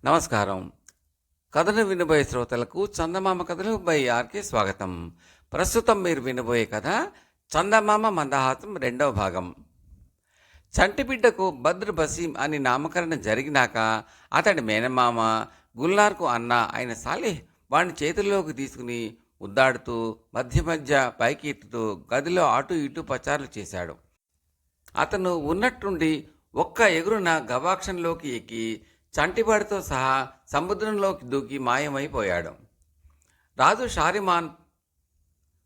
నమస్కారం. కథను వినబోయే శ్రోతలకు చందమామ కథలు బై ఆర్కే స్వాగతం. ప్రస్తుతం మీరు వినబోయే కథ చందమామ మందహాసం రెండవ భాగం. చంటిబిడ్డకు బద్ర్ బసీం అని నామకరణం జరిగినాక అతడి మేనమామ గుల్నార్కు అన్న ఆయన సాలిహ్ వాడిని చేతుల్లోకి తీసుకుని ముద్దాడుతూ మధ్య మధ్య పైకి ఎత్తుతూ గదిలో అటు ఇటు పచారులు చేశాడు. అతను ఉన్నట్టుండి ఒక్క ఎగురున గవాక్షంలోకి ఎక్కి చంటివాడితో సహా సముద్రంలోకి దూకి మాయమైపోయాడు. రాజు షారిమాన్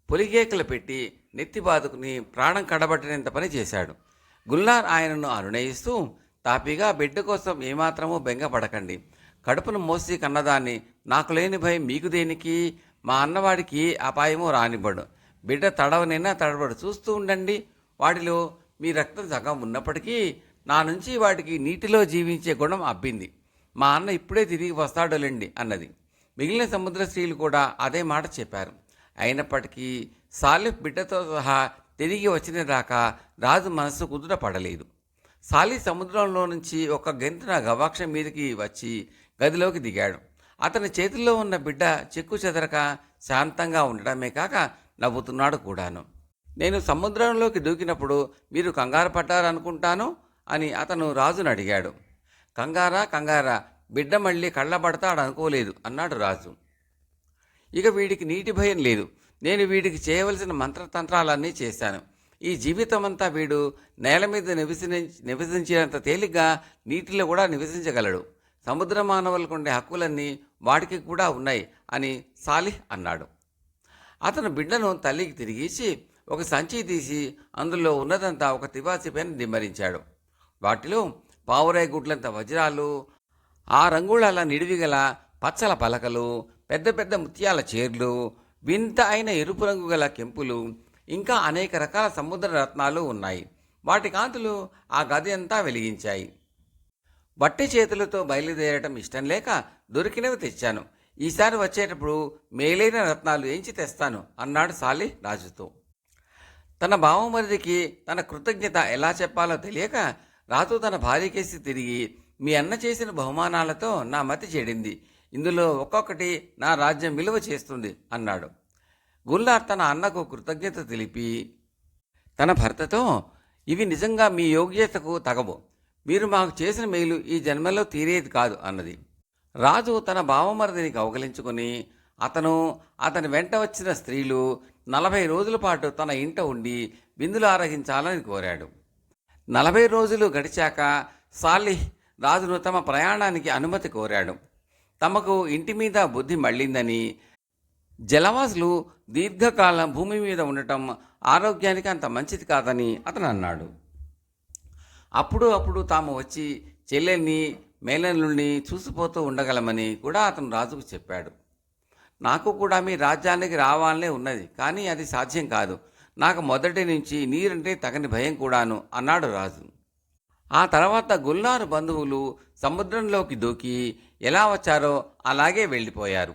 పొలిగేకలు పెట్టి నెత్తి బాదుకుని ప్రాణం కడబట్టినంత పని చేశాడు. గుల్నార్ ఆయనను అనునయిస్తూ, తాపిగా బిడ్డ కోసం ఏమాత్రమూ బెంగపడకండి. కడుపును మోసి కన్నదాన్ని నాకు లేని భయం మీకు దేనికి? మా అన్నవాడికి అపాయమూ రానివ్వడు. బిడ్డ తడవనైనా తడబడు, చూస్తూ ఉండండి. వాడిలో మీ రక్తం సగం ఉన్నప్పటికీ నా నుంచి వాడికి నీటిలో జీవించే గుణం అబ్బింది. మా అన్న ఇప్పుడే తిరిగి వస్తాడులేండి అన్నది. మిగిలిన సముద్ర స్త్రీలు కూడా అదే మాట చెప్పారు. అయినప్పటికీ సాలిహ్ బిడ్డతో సహా తిరిగి వచ్చిన దాకా రాజు మనస్సు కుదుట పడలేదు. సాలిహ్ సముద్రంలో నుంచి ఒక గెంతున గవాక్షం మీదకి వచ్చి గదిలోకి దిగాడు. అతని చేతుల్లో ఉన్న బిడ్డ చెక్కు చెదరక శాంతంగా ఉండడమే కాక నవ్వుతున్నాడు కూడాను. నేను సముద్రంలోకి దూకినప్పుడు మీరు కంగారు పడ్డారనుకుంటాను అని అతను రాజును అడిగాడు. కంగారా, బిడ్డ మళ్ళీ కళ్ళబడతాడనుకోలేదు అన్నాడు రాజు. ఇక వీడికి నీటి భయం లేదు. నేను వీడికి చేయవలసిన మంత్రతంత్రాలన్నీ చేశాను. ఈ జీవితమంతా వీడు నేల మీద నివసించినంత తేలిగ్గా నీటిలో కూడా నివసించగలడు. సముద్ర మానవులకు ఉండే హక్కులన్నీ వాడికి కూడా ఉన్నాయి అని సాలిహ్ అన్నాడు. అతను బిడ్డను తల్లికి తిరిగిచ్చి ఒక సంచి తీసి అందులో ఉన్నదంతా ఒక తివాచి పైన దిమ్మరించాడు. వాటిలో పావురాయి గుడ్లంత వజ్రాలు, 6 అంగుళాల నిడివిగల పచ్చల పలకలు, పెద్ద పెద్ద ముత్యాల చీర్లు, వింత అయిన ఎరుపు రంగు గల కెంపులు, ఇంకా అనేక రకాల సముద్ర రత్నాలు ఉన్నాయి. వాటి కాంతులు ఆ గది అంతా వెలిగించాయి. వట్టి చేతులతో బయలుదేరటం ఇష్టం లేక దొరికినవి తెచ్చాను. ఈసారి వచ్చేటప్పుడు మేలైన రత్నాలు ఎంచి తెస్తాను అన్నాడు సాలిహ్ రాజుతో. తన బావమరిదికి తన కృతజ్ఞత ఎలా చెప్పాలో తెలియక రాజు తన భార్యకేసి తిరిగి, మీ అన్న చేసిన బహుమానాలతో నా మతి చెడింది. ఇందులో ఒక్కొక్కటి నా రాజ్యం విలువ చేస్తుంది అన్నాడు. గుల్నార్ తన అన్నకు కృతజ్ఞత తెలిపి తన భర్తతో, ఇవి నిజంగా మీ యోగ్యతకు తగవు. మీరు మాకు చేసిన మేలు ఈ జన్మలో తీరేది కాదు అన్నది. రాజు తన బావమరిదిని కౌగలించుకుని అతని వెంట వచ్చిన స్త్రీలు 40 రోజుల పాటు తన ఇంట ఉండి విందులు ఆరగించాలని కోరాడు. 40 రోజులు గడిచాక సాలిహ్ రాజును తమ ప్రయాణానికి అనుమతి కోరాడు. తమకు ఇంటి మీద బుద్ధి మళ్ళిందని, జలవాసులు దీర్ఘకాలం భూమి మీద ఉండటం ఆరోగ్యానికి అంత మంచిది కాదని అతను అన్నాడు. అప్పుడు తాము వచ్చి చెల్లెల్ని మేనల్ని చూసిపోతూ ఉండగలమని కూడా అతను రాజుకు చెప్పాడు. నాకు కూడా మీ రాజ్యానికి రావాలనే ఉన్నది, కానీ అది సాధ్యం కాదు. నాకు మొదటి నుంచి నీరంటే తగని భయం కూడాను అన్నాడు రాజు. ఆ తర్వాత గుల్నారు బంధువులు సముద్రంలోకి దూకి ఎలా వచ్చారో అలాగే వెళ్ళిపోయారు.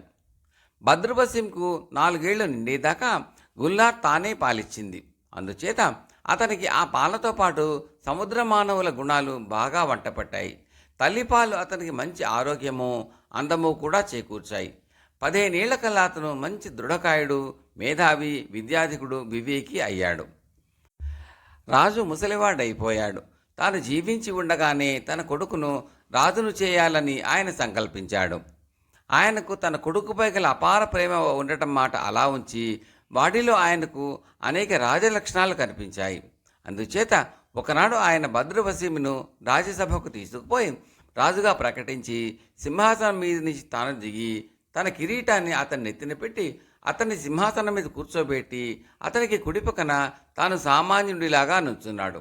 బద్ర్ బసీంకు 4 ఏళ్లు నిండేదాకా గుల్నార్ తానే పాలిచ్చింది. అందుచేత అతనికి ఆ పాలతో పాటు సముద్ర మానవుల గుణాలు బాగా వంటపట్టాయి. తల్లిపాలు అతనికి మంచి ఆరోగ్యము, అందము కూడా చేకూర్చాయి. 15 ఏళ్ల కల్లా అతను మంచి దృఢకాయుడు, మేధావి, విద్యాధికుడు, వివేకి అయ్యాడు. రాజు ముసలివాడైపోయాడు. తాను జీవించి ఉండగానే తన కొడుకును రాజును చేయాలని ఆయన సంకల్పించాడు. ఆయనకు తన కొడుకుపై గల అపార ప్రేమ ఉండటం మాట అలా ఉంచి, వాడిలో ఆయనకు అనేక రాజలక్షణాలు కనిపించాయి. అందుచేత ఒకనాడు ఆయన బద్ర్ బసీమును రాజ్యసభకు తీసుకుపోయి రాజుగా ప్రకటించి సింహాసనం మీద నుంచి తాను దిగి తన కిరీటాన్ని అతని నెత్తిన పెట్టి అతన్ని సింహాసనం మీద కూర్చోబెట్టి అతనికి కుడిపక్కన తాను సామాన్యుడిలాగా నుంచున్నాడు.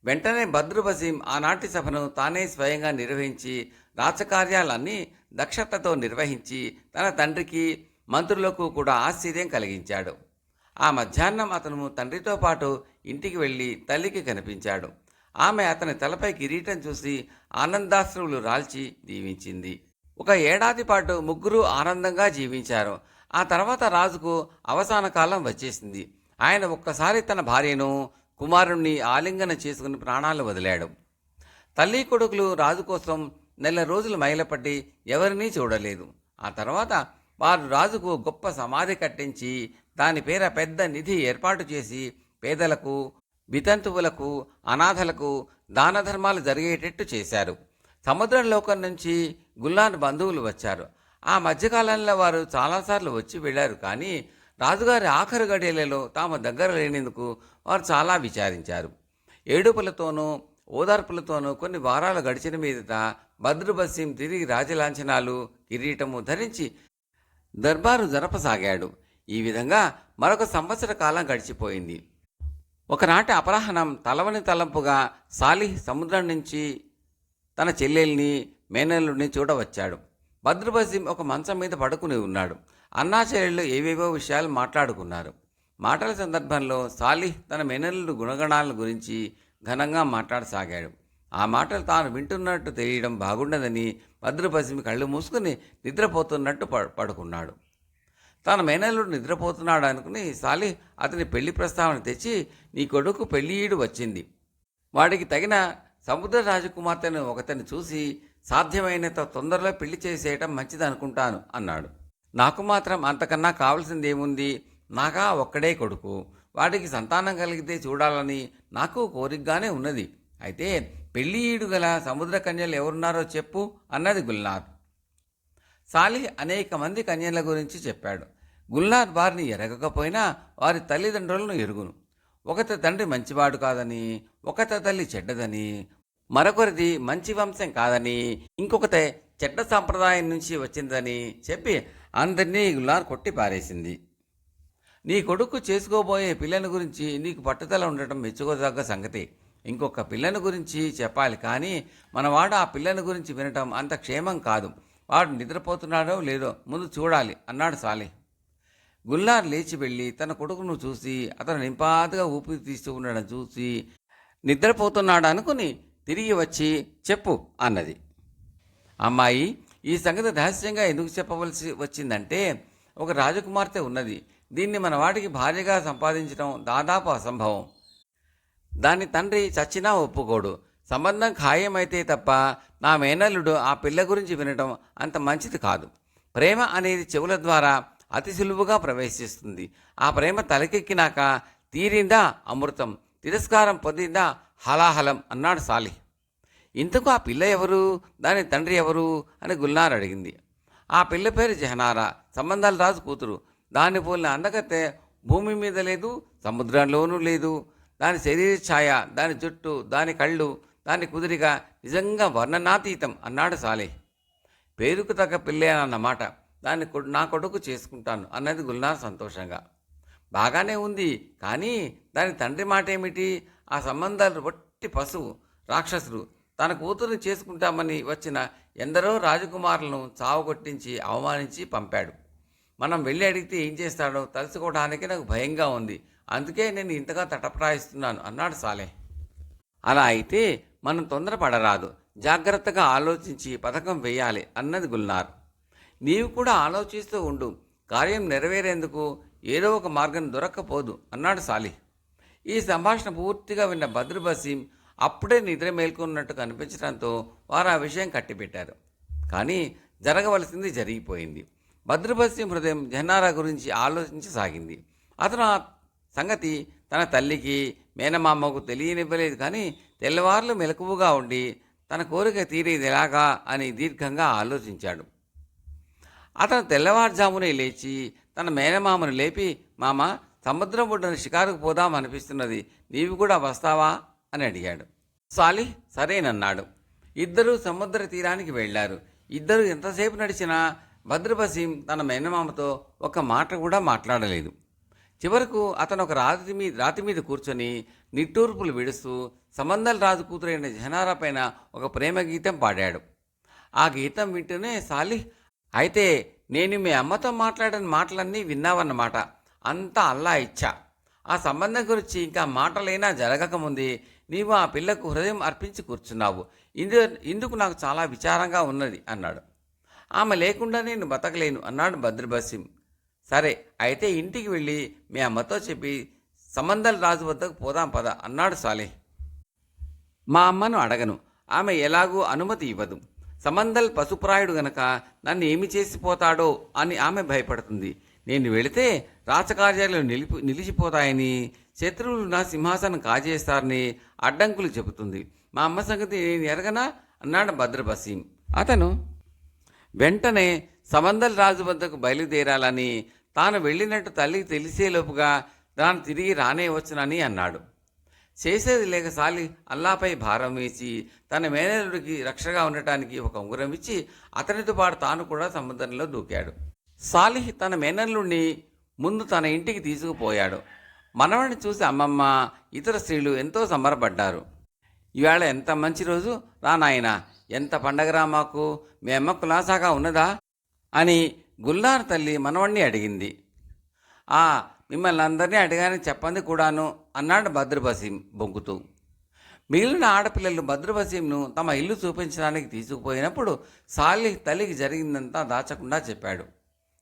వెంటనే బద్ర్ బసీం ఆనాటి సభను తానే స్వయంగా నిర్వహించి రాజకార్యాలన్నీ దక్షతతో నిర్వహించి తన తండ్రికి, మంత్రులకు కూడా ఆశ్చర్యం కలిగించాడు. ఆ మధ్యాహ్నం అతను తండ్రితో పాటు ఇంటికి వెళ్ళి తల్లికి కనిపించాడు. ఆమె అతని తలపై కిరీటం చూసి ఆనందాశ్రువులు రాల్చి దీవించింది. 1 ఏడాది పాటు ముగ్గురు ఆనందంగా జీవించారు. ఆ తర్వాత రాజుకు అవసాన కాలం వచ్చేసింది. ఆయన ఒక్కసారి తన భార్యను, కుమారుణ్ణి ఆలింగన చేసుకుని ప్రాణాలు వదిలాడు. తల్లి కొడుకులు రాజు కోసం నెల రోజులు మైలపట్టి ఎవరినీ చూడలేదు. ఆ తర్వాత వారు రాజుకు గొప్ప సమాధి కట్టించి దాని పేర పెద్ద నిధి ఏర్పాటు చేసి పేదలకు, వితంతువులకు, అనాథలకు దాన ధర్మాలు జరిగేటట్టు చేశారు. సముద్రం లోకం నుంచి గుల్లాన్ బంధువులు వచ్చారు. ఆ మధ్యకాలంలో వారు చాలాసార్లు వచ్చి వెళ్ళారు. కానీ రాజుగారి ఆఖరు గడియలలో తాము దగ్గర లేనందుకు వారు చాలా విచారించారు. ఏడుపులతోనూ ఓదార్పులతోనూ కొన్ని వారాలు గడిచిన మీదట బద్రుబసీం తిరిగి రాజలాంఛనాలు, కిరీటము ధరించి దర్బారు జరపసాగాడు. ఈ విధంగా మరొక సంవత్సర కాలం గడిచిపోయింది. ఒకనాటి అపరాహ్నం తలవని తలంపుగా సాలిహ్ సముద్రం నుంచి తన చెల్లెల్ని, మేనల్లుడిని చూడవచ్చాడు. బద్రుబసీం ఒక మంచం మీద పడుకుని ఉన్నాడు. అన్నా చెల్లెళ్ళు ఏవేవో విషయాలు మాట్లాడుకున్నారు. మాటల సందర్భంలో సాలిహ్ తన మేనల్లుడు గుణగణాల గురించి ఘనంగా మాట్లాడసాగాడు. ఆ మాటలు తాను వింటున్నట్టు తెలియడం బాగుండదని బద్రుబసీం కళ్ళు మూసుకుని నిద్రపోతున్నట్టు పడుకున్నాడు. తన మేనల్లుడు నిద్రపోతున్నాడు అనుకుని సాలిహ్ అతని పెళ్లి ప్రస్తావన తెచ్చి, నీ కొడుకు పెళ్ళియీడు వచ్చింది, వాడికి తగిన సముద్ర రాజకుమార్తెను ఒకతని చూసి సాధ్యమైనంత తొందరలో పెళ్లి చేసేయటం మంచిదనుకుంటాను అన్నాడు. నాకు మాత్రం అంతకన్నా కావలసిందేముంది? నాకా ఒక్కడే కొడుకు, వాడికి సంతానం కలిగితే చూడాలని నాకు కోరికగానే ఉన్నది. అయితే పెళ్ళియీడు గల సముద్ర కన్యలు ఎవరున్నారో చెప్పు అన్నది గుల్నార్. సాలిహ్ అనేక మంది కన్యల గురించి చెప్పాడు. గుల్నార్ వారిని ఎరగకపోయినా వారి తల్లిదండ్రులను ఎరుగును. ఒకత తండ్రి మంచివాడు కాదని, ఒకత తల్లి చెడ్డదని, మరొకరిది మంచి వంశం కాదని, ఇంకొకతే చెడ్డ సాంప్రదాయం నుంచి వచ్చిందని చెప్పి అందరినీ గుల్నార్ కొట్టి పారేసింది. నీ కొడుకు చేసుకోబోయే పిల్లని గురించి నీకు పట్టుదల ఉండటం మెచ్చుకోదగ్గ సంగతి. ఇంకొక పిల్లని గురించి చెప్పాలి, కానీ మనవాడు ఆ పిల్లని గురించి వినటం అంత క్షేమం కాదు. వాడు నిద్రపోతున్నాడో లేదో ముందు చూడాలి అన్నాడు సాలిహ్. గుల్నార్ లేచి వెళ్ళి తన కొడుకును చూసి అతను నింపాదుగా ఊపిరి తీస్తూ ఉండడం చూసి నిద్రపోతున్నాడు అనుకుని తిరిగి వచ్చి చెప్పు అన్నది. అమ్మాయి, ఈ సంగతి రహస్యంగా ఎందుకు చెప్పవలసి వచ్చిందంటే, ఒక రాజకుమార్తె ఉన్నది. దీన్ని మన వాటికి భార్యగా సంపాదించడం దాదాపు అసంభవం. దాని తండ్రి చచ్చినా ఒప్పుకోడు. సంబంధం ఖాయమైతే తప్ప నా మేనల్లుడు ఆ పిల్ల గురించి వినటం అంత మంచిది కాదు. ప్రేమ అనేది చెవుల ద్వారా అతి సులువుగా ప్రవేశిస్తుంది. ఆ ప్రేమ తలకెక్కినాక తీరిందా అమృతం, తిరస్కారం పొందిందా హలాహలం అన్నాడు సాలిహ్. ఇంతకు ఆ పిల్ల ఎవరు, దాని తండ్రి ఎవరు అని గుల్నార్ అడిగింది. ఆ పిల్ల పేరు జహనారా, సంబంధాల రాజు కూతురు. దాన్ని పోలిన అందగత్తె భూమి మీద లేదు, సముద్రంలోనూ లేదు. దాని శరీర ఛాయ, దాని జుట్టు, దాని కళ్ళు, దాని కుదిరిక నిజంగా వర్ణనాతీతం అన్నాడు సాలిహ్. పేరుకు తగ్గ పిల్లే అన్నమాట. దాన్ని నా కొడుకు చేసుకుంటాను అన్నది గుల్నార్ సంతోషంగా. బాగానే ఉంది, కానీ దాని తండ్రి మాట ఏమిటి? ఆ సంబంధాలు వట్టి పశువు, రాక్షసులు. తన కూతురుని చేసుకుంటామని వచ్చిన ఎందరో రాజకుమారులను చావగొట్టించి అవమానించి పంపాడు. మనం వెళ్ళి అడిగితే ఏం చేస్తాడో తలుచుకోవడానికి నాకు భయంగా ఉంది. అందుకే నేను ఇంతగా తటపటాయిస్తున్నాను అన్నాడు సాలెహ్. అలా అయితే మనం తొందరపడరాదు, జాగ్రత్తగా ఆలోచించి పథకం వేయాలి అన్నది గుల్నార్. నీవు కూడా ఆలోచిస్తూ ఉండు, కార్యం నెరవేరేందుకు ఏదో ఒక మార్గం దొరక్కపోదు అన్నాడు సాలిహ్. ఈ సంభాషణ పూర్తిగా విన్న బద్రుబసీం అప్పుడే నిద్ర మేల్కొన్నట్టు కనిపించడంతో వారు ఆ విషయం కట్టిపెట్టారు. కానీ జరగవలసింది జరిగిపోయింది. బద్రుబసీం హృదయం జహనారా గురించి ఆలోచించసాగింది. అతను ఆ సంగతి తన తల్లికి, మేనమామకు తెలియనివ్వలేదు. కానీ తెల్లవార్లు మెలకువగా ఉండి తన కోరిక తీరేది ఎలాగా అని దీర్ఘంగా ఆలోచించాడు. అతను తెల్లవారుజామునే లేచి తన మేనమామను లేపి, మామ, సముద్రం ఒడ్డున షికారుకు పోదాం అనిపిస్తున్నది, నీవు కూడా వస్తావా అని అడిగాడు. సాలిహ్ సరేనన్నాడు. ఇద్దరూ సముద్ర తీరానికి వెళ్లారు. ఇద్దరు ఎంతసేపు నడిచినా బద్రుబసీం తన మేనమామతో ఒక మాట కూడా మాట్లాడలేదు. చివరకు అతను ఒక రాతి మీద కూర్చొని నిట్టూర్పులు విడుస్తూ సంబంధాల రాజు కూతురైన జహనారా పైన ఒక ప్రేమ గీతం పాడాడు. ఆ గీతం వింటూనే సాలిహ్, అయితే నేను మీ అమ్మతో మాట్లాడిన మాటలన్నీ విన్నావన్నమాట. అంతా అల్లా ఇచ్చా. ఆ సంబంధం గురించి ఇంకా మాటలైనా జరగకముందే నీవు ఆ పిల్లకు హృదయం అర్పించి కూర్చున్నావు. ఇందుకు నాకు చాలా విచారంగా ఉన్నది అన్నాడు. ఆమె లేకుండా నేను బతకలేను అన్నాడు బద్రుబసీం. సరే, అయితే ఇంటికి వెళ్ళి మీ అమ్మతో చెప్పి సంబంధాల రాజు వద్దకు పోదాం పద అన్నాడు సాలెహ్. మా అమ్మను అడగను, ఆమె ఎలాగూ అనుమతి ఇవ్వదు. సమందల్ పశుప్రాయుడు గనక నన్ను ఏమి చేసిపోతాడో అని ఆమె భయపడుతుంది. నేను వెళితే రాచకార్యాలు నిలిచిపోతాయని, శత్రువులు నా సింహాసనం కాజేస్తారని అడ్డంకులు చెబుతుంది. మా అమ్మ సంగతి నేను ఎరగనా అన్నాడు భద్రబసీం. అతను వెంటనే సమందల్ రాజు వద్దకు బయలుదేరాలని, తాను వెళ్ళినట్టు తల్లికి తెలిసేలోపుగా తాను తిరిగి రానే వచ్చునని అన్నాడు. చేసేది లేక సాలి అల్లాపై భారం వేసి తన మేనల్లుడికి రక్షగా ఉండటానికి ఒక ఉంగరం ఇచ్చి అతనితో పాటు తాను కూడా సముద్రంలో దూకాడు. సాలిహ్ తన మేనల్లుడిని ముందు తన ఇంటికి తీసుకుపోయాడు. మనవడిని చూసి అమ్మమ్మ, ఇతర స్త్రీలు ఎంతో సంబరపడ్డారు. ఇవాళ ఎంత మంచి రోజు రా నాయనా, ఎంత పండగరా మాకు, మీ అమ్మ కులాసాగా ఉన్నదా అని గుల్లార్ తల్లి మనవణ్ణి అడిగింది. మిమ్మల్ని అందరినీ అడిగానని చెప్పండి కూడాను అన్నాడు భద్రబసీం బొంకుతూ. మిగిలిన ఆడపిల్లలు భద్రబసీంను తమ ఇల్లు చూపించడానికి తీసుకుపోయినప్పుడు సాలిహ్ తల్లికి జరిగిందంతా దాచకుండా చెప్పాడు.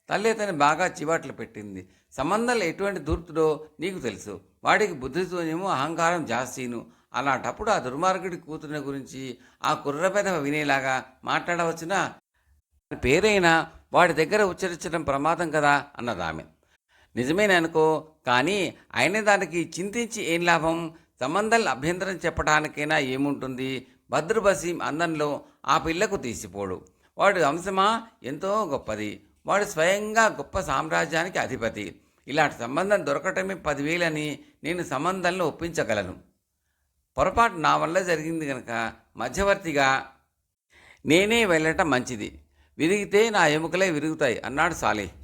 తల్లి అతని బాగా చివాట్లు పెట్టింది. సమందల్ ఎటువంటి దూర్తుడో నీకు తెలుసు, వాడికి బుద్ధితోనేమో అహంకారం జాస్తీను. అలాంటప్పుడు ఆ దుర్మార్గుడి కూతురిని గురించి ఆ కుర్రపెదవ వినేలాగా మాట్లాడవచ్చునా? పేరైనా వాడి దగ్గర ఉచ్చరించడం ప్రమాదం కదా అన్నదామె. నిజమేననుకో, కానీ అయిన దానికి చింతించి ఏం లాభం? సమందల్ అభ్యంతరం చెప్పడానికైనా ఏముంటుంది? భద్రబసీం అందంలో ఆ పిల్లకు తీసిపోడు. వాడు వంశమా ఎంతో గొప్పది. వాడు స్వయంగా గొప్ప సామ్రాజ్యానికి అధిపతి. ఇలాంటి సంబంధం దొరకటమే 10,000 నేను సమందల్ని ఒప్పించగలను. పొరపాటు నా వల్ల జరిగింది కనుక మధ్యవర్తిగా నేనే వెళ్ళటం మంచిది. విరిగితే నా ఎముకలే విరుగుతాయి అన్నాడు సాలిహ్.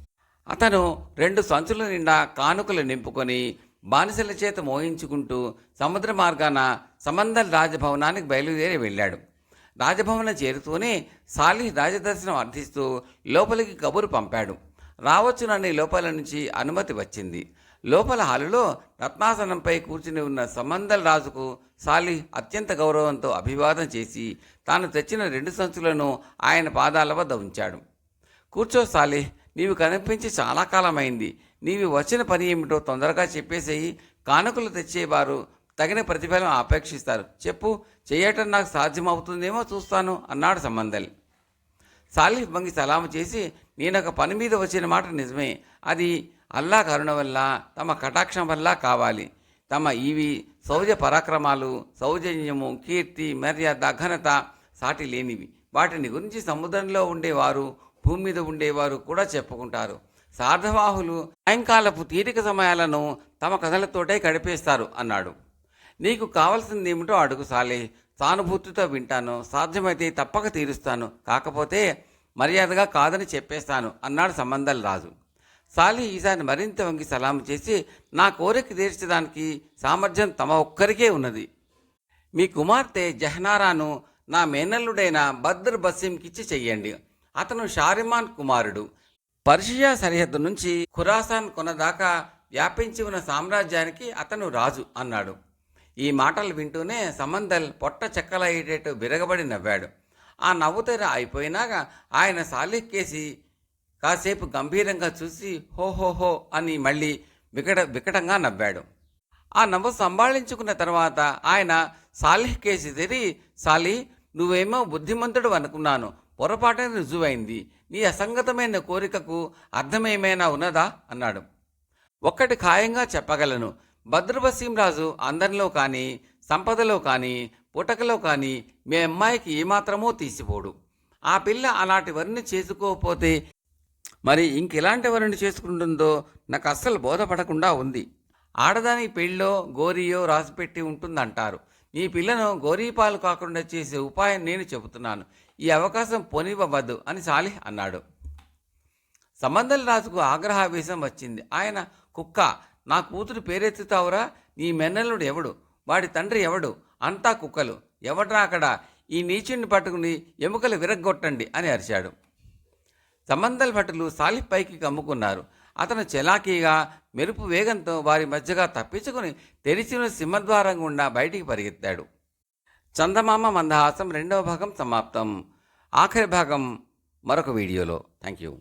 అతను 2 సంచుల నిండా కానుకలు నింపుకొని బానిసల చేత మోయించుకుంటూ సముద్ర మార్గాన సమందల్ రాజభవనానికి బయలుదేరి వెళ్ళాడు. రాజభవనం చేరుతూనే సాలిహ్ రాజదర్శనం అర్థిస్తూ లోపలికి కబురు పంపాడు. రావచ్చునని లోపల నుంచి అనుమతి వచ్చింది. లోపల హాలులో రత్నాసనంపై కూర్చుని ఉన్న సమందల్ రాజుకు సాలిహ్ అత్యంత గౌరవంతో అభివాదం చేసి తాను తెచ్చిన 2 సంచులను ఆయన పాదాల వద్ద ఉంచాడు. కూర్చో సాలిహ్, నీవు కనిపించి చాలా కాలమైంది. నీవు వచ్చిన పని ఏమిటో తొందరగా చెప్పేసేయి. కానుకలు తెచ్చేవారు తగిన ప్రతిఫలం అపేక్షిస్తారు. చెప్పు, చేయటం నాకు సాధ్యమవుతుందేమో చూస్తాను అన్నాడు సమందల్. సాలిహ్ వంగి సలాము చేసి, నేనొక పని మీద వచ్చిన మాట నిజమే. అది అల్లా కరుణ వల్ల, తమ కటాక్షం వల్ల కావాలి. తమ ఇవి శౌర్య పరాక్రమాలు, సౌజన్యము, కీర్తి, మర్యాద, ఘనత సాటి లేనివి. వాటిని గురించి సముద్రంలో ఉండేవారు, భూమి మీద ఉండేవారు కూడా చెప్పుకుంటారు. సార్ధవాహులు సాయంకాలపు తీరిక సమయాలను తమ కథలతోటే గడిపేస్తారు అన్నాడు. నీకు కావలసిందేమిటో అడుగు సాలిహ్, సానుభూతితో వింటాను. సాధ్యమైతే తప్పక తీరుస్తాను. కాకపోతే మర్యాదగా కాదని చెప్పేస్తాను అన్నాడు సమందల్ రాజు. సాలిహ్ ఈసారి మరింత వంగి సలాము చేసి, నా కోరిక తీర్చడానికి సామర్థ్యం తమ ఒక్కరికే ఉన్నది. మీ కుమార్తె జహ్నారాను నా మేనల్లుడైన బద్ర్ బసీంకిచ్చి చెయ్యండి. అతను షారిమాన్ కుమారుడు. పర్షియా సరిహద్దు నుంచి ఖురాసాన్ కొనదాకా వ్యాపించి ఉన్న సామ్రాజ్యానికి అతను రాజు అన్నాడు. ఈ మాటలు వింటూనే సమందల్ పొట్ట చెక్కలయ్యేటట్టు విరగబడి నవ్వాడు. ఆ నవ్వుతెర అయిపోయినాక ఆయన సాలిహ్ కేసి కాసేపు గంభీరంగా చూసి హోహోహో అని మళ్ళీ వికటంగా నవ్వాడు. ఆ నవ్వు సంభాళించుకున్న తర్వాత ఆయన సాలిహ్ కేసి తిరిగి, సాలిహ్, నువ్వేమో బుద్ధిమంతుడు అనుకున్నాను, పొరపాటున రుజువైంది. నీ అసంగతమైన కోరికకు అర్థమేమైనా ఉన్నదా అన్నాడు. ఒక్కటి ఖాయంగా చెప్పగలను, బద్రబసీం రాజు అందరిలో కానీ, సంపదలో కానీ, పుటకలో కానీ మీ అమ్మాయికి ఏమాత్రమో తీసిపోడు. ఆ పిల్ల అలాంటి వరిని చేసుకోకపోతే మరి ఇంకెలాంటి వరిని చేసుకుంటుందో నాకు అస్సలు బోధపడకుండా ఉంది. ఆడదానికి పెళ్ళో గోరియో రాసిపెట్టి ఉంటుందంటారు. నీ పిల్లను గోరీపాలు కాకుండా చేసే ఉపాయం నేను చెబుతున్నాను. ఈ అవకాశం పోనివ్వవద్దు అని సాలిహ్ అన్నాడు. సమందల్ రాజుకు ఆగ్రహావేశం వచ్చింది. ఆయన, కుక్క, నా కూతురు పేరెత్తుతావురా? నీ మెన్నల్లుడు ఎవడు? వాడి తండ్రి ఎవడు? అంతా కుక్కలు. ఎవడ్రా అక్కడ? ఈ నీచుడిని పట్టుకుని ఎముకలు విరగ్గొట్టండి అని అరిచాడు. సమందల్ భటులు సాలిహ్ పైకి కమ్ముకున్నారు. అతను చలాకీగా మెరుపు వేగంతో వారి మధ్యగా తప్పించుకుని తెరిచిన సింహద్వారం గుండా బయటికి పరిగెత్తాడు. చందమామ మందహాసం 2వ భాగం సమాప్తం. ఆఖరి భాగం మరొక వీడియోలో. Thank you.